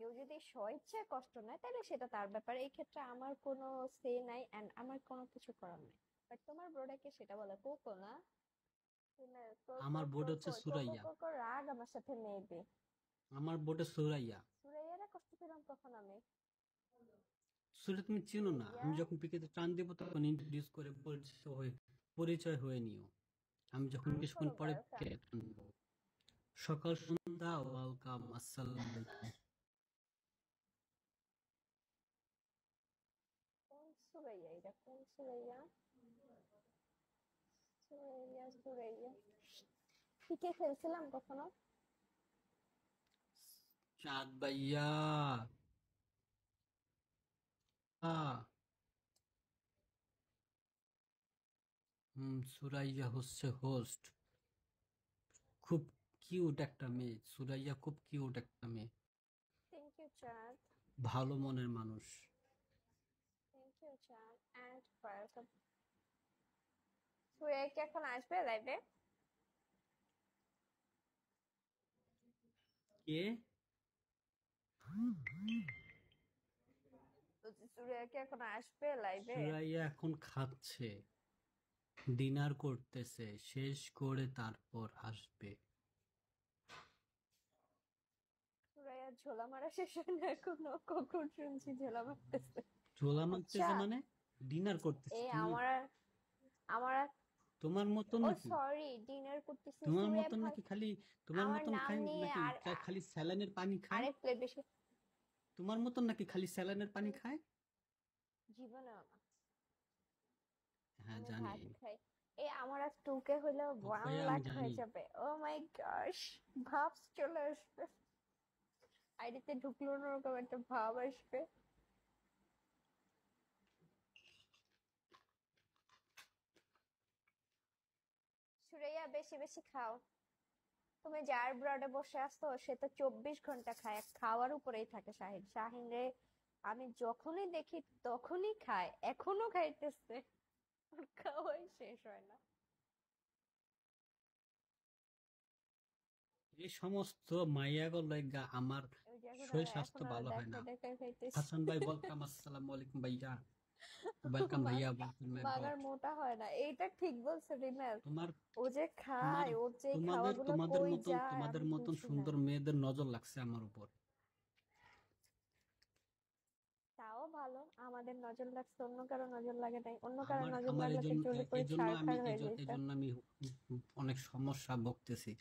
কেউ যদি স্বইচ্ছায় কষ্ট নেয় তাহলে সেটা তার ব্যাপার, এই ক্ষেত্রে আমার কোনো সে নাই এন্ড আমার কোনো কিছু করার নাই। বাট তোমার ব্রোডাকে সেটা বলে কোকো না? কোকো আমার বোর্ড হচ্ছে কোকো কোকো সুরাইয়া। কোকো রাগ আমার সাথে নেবে। আমার বোর্ডে সুরাইয়া। সুরাইয়ারা কষ্ট পেলাম কখন আমি? সুরে তুমি চিনো না, সুরাইয়া আমি যখন পিকেতে টান দেবো তখন ইন্ট্রোডিউস করে পরিচয় হয়ে নিও। আমি যখন কিছুক্ষণ আনফলো পরে ওয়েলকাম। পিকেতে টান দেবো, সকাল সন্ধ্যা ওয়েলকাম, আসসালামু আলাইকুম। কোন সুরাইয়া এটা, কোন সুরাইয়া? সুরাইয়া সুরাইয়া পিকে খেলছিলাম কখনো? চাঁদ ভাইয়া। সুরাইয়া হচ্ছে হোস্ট। খুব কিউট একটা মেয়ে, সুরাইয়া খুব কিউট একটা মেয়ে, থ্যাংক ইউ চাঁদ। ভালো মনের মানুষ। থ্যাংক ইউ চাঁদ এন্ড ওয়েলকাম। সুরাইয়া কি এখন আসবে লাইভে? কে? সুরাইয়া কি এখন আসবে লাইভে? সুরাইয়া এখন খাচ্ছে, ডিনার করতেছে, শেষ করে তারপর আসবে। সুরাইয়া ঝোলা মারা শেষ হয় না এখনো, কখন শুনছি ঝোলা মারতেছে। ঝোলা আচ্ছা, মারতেছে মানে? ডিনার করতেছে এই তুমি? আমার তোমার মতন ও নাকি? সরি, ডিনার করতেছি তোমার সুরাইয়া মতন ভাই। নাকি খালি, তোমার আমার মতন নাম খাই নিয়ে নাকি আর খালি স্যালাইনের পানি খায়? আরেক প্লেট বেশি। তোমার মতন নাকি খালি স্যালাইনের পানি খায়? জীবনেও না, হ্যাঁ আমি জানি। ভাত খাই। এই আমার আর 2K হইলেও ওয়ান ভাইয়া আমি লাখ হয়ে জানি। যাবে, ও মাই গশ। ভাবস চলে আসবে, আইডিতে ঢুকলো না ওরকম একটা ভাব আসবে। সুরাইয়া বেশি বেশি খাও। তুমি যার ব্রডে বসে আসতো সে তো 24 ঘন্টা খায়, খাওয়ার উপরেই থাকে। শাহিন, শাহিন রে আমি যখনই দেখি তখনই খায়, এখনো খাইতেছে, ওর খাওয়াই শেষ হয় না। এই সমস্ত মাইয়াগো লইগা আমার ওই যে এখন শরীর এখন স্বাস্থ্য আরো ভালো হয় না। দেখায় দেখায় খাইতেছে। হাসান ভাই ওয়েলকাম, আসসালামু আলাইকুম ভাইয়া। ওয়েলকাম ভাইয়া, ওয়েলকাম মাই মাগার ব্রড। মোটা হয় না, এইটা ঠিক বলছে রিমেল। তোমার ও যে তোমার খায়, ওর যে এই তোমাদের খাওয়াগুলো তোমাদের কই মতন যায় তোমাদের আমি মতন বুঝি না। সুন্দর মেয়েদের নজর লাগছে আমার উপর। তাও ভালো, আমাদের নজর লাগছে, অন্য কারো নজর লাগে নাই। অন্য কারো আমার নজর আমার লাগলে তো এজন্য চুলি পরে এজন্য ছাড় আমি খাড় হয়ে যেত। এজন্য আমি অনেক সমস্যা ভুগতেছি।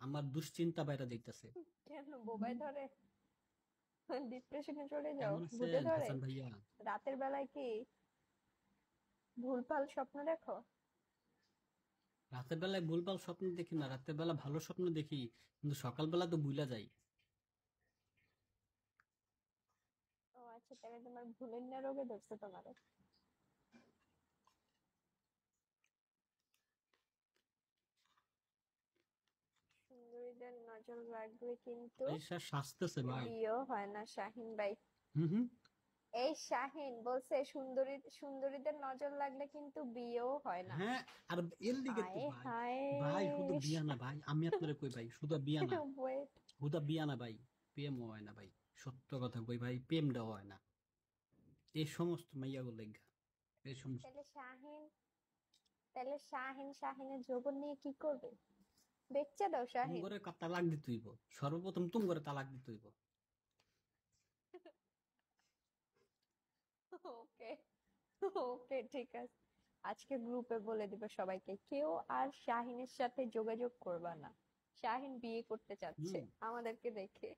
আমার দুশ্চিন্তা বাইরে যাইতেছে। কেন বোবায় ধরে? ডিপ্রেশনে চলে যাও, কেমন ভূতে আছেন ধরে? হাসান ভাইয়া? রাতের বেলায় কি ভুলভাল স্বপ্ন দেখো? রাতের বেলায় ভুলভাল স্বপ্ন দেখি না, রাতের বেলা ভালো স্বপ্ন দেখি, কিন্তু সকালবেলা তো ভুলা যাই। ও আচ্ছা, তাহলে তোমার ভুলের না রোগে ধরছে তোমার। সুন্দরীদের নজর লাগবে কিন্তু পয়সা স্বাস্থ্যছে ভাই। বিয়েও হয় না শাহিন ভাই। হুম হুম। এই শাহিন বলছে সুন্দরীদের নজর লাগলে কিন্তু বিয়েও হয় না। হ্যাঁ, আর এর লিগে তো হায় ভাই, হায়। ভাই শুধু বিয়া না ভাই, আমি আপনারে কই ভাই, শুধু বিয়া না, ওয়েট। হুদা বিয়া না ভাই, প্রেম হয় না ভাই। সত্য কথা কই ভাই, প্রেম দেওয়া হয় না এই সমস্ত মাইয়াগুলো লেগা, এই সমস্ত। তাহলে শাহিন, শাহিনের যৌবন নিয়ে কি করবে? বেচ্চা দাও তুম শাহিন। করে তালাক দিতে হইব, সর্বপ্রথম তুম করে তালাক দিতে হইব। ওকে, ওকে ঠিক আছে। আজকে গ্রুপে বলে দিবে সবাইকে, কেউ আর শাহিনের সাথে যোগাযোগ করবা না। শাহিন বিয়ে করতে চাচ্ছে হুম। আমাদেরকে দেখে।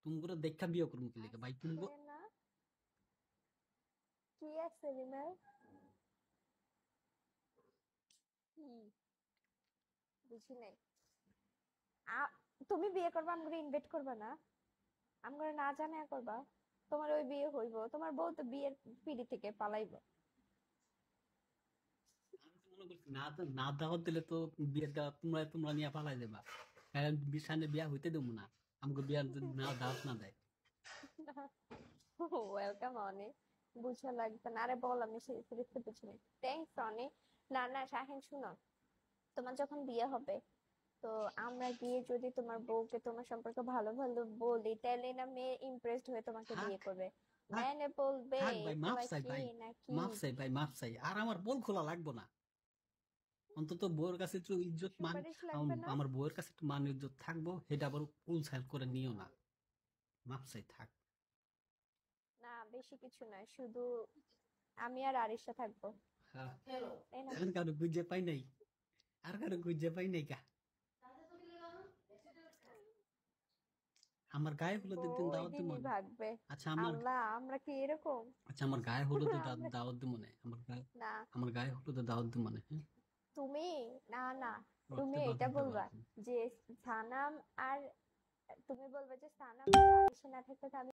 তুম করে দেখা বিয়ে করবো কি লেগে ভাই, তুমি আজকে না, কি আছে রিমেল? কি বুঝি নাই। তুমি বিয়ে করবা, আমাকে ইনভাইট করবা না? আমাকে না জানা করবা? তোমার ওই বিয়ে হইব, তোমার বউ তো বিয়ের পিড়ি থেকে পালাইব। আমি তো মনে করছি না, না দাওয়াত দিলে তো বিয়ে দেওয়া তোমরা তোমরা নিয়ে পালাই দেবা, কারণ সামনে বিয়া হইতে দেবো না আমাকে, বিয়ার যদি না দাওয়াত না দেয়। ওয়েলকাম অনি, বুঝা লাগবে না। আরে বল, আমি সেই ফিরিতে বুঝিনি। থ্যাংকস অনি। না না শাহিন শুনো, তোমার যখন বিয়ে হবে তো আমরা গিয়ে যদি তোমার বউকে তোমার সম্পর্কে ভালো ভালো বলি, তাহলে না মেয়ে ইমপ্রেসড হয়ে তোমাকে থাক বিয়ে করবে। থাক মেনে বলবে থাক ভাই, মাফ পোলা চাই কি ভাই, নাকি। মাফ চাই ভাই, মাফ চাই। আর আমার বল খোলা লাগবো না। অন্তত বউয়ের কাছে একটু ইজ্জত মান, সুপারিশ লাগবে না। আমার বউয়ের কাছে একটু মান ইজ্জত থাকবো, সেটা আবার উলসাইল করে নিও না। মাফ চাই, থাক। না বেশি কিছু নয়, শুধু আমি আর আরিশা থাকবো, হ্যাঁ, তাই না? এখন কারো খুঁজে পাই নাই, আর কারো খুঁজে পাই নাই কা। আমার গায়ে হলুদের দিন ওই দাওয়াত দিব দিনই না। ভাগবে। আচ্ছা আমার, আল্লাহ, আমরা কি এরকম? আচ্ছা আমার গায়ে হলুদের আমরা দাওয়াত দিব না, আমার গায়ে, না, আমার গায়ে হলুদের দাওয়াত দিব না, হ্যাঁ। তুমি, না না, তুমি রক্তে এটা বাঁধাতে বলবা পারবো। যে সানাম আর, তুমি বলবে যে সানাম আর আরিশা না থাকলে তো আমি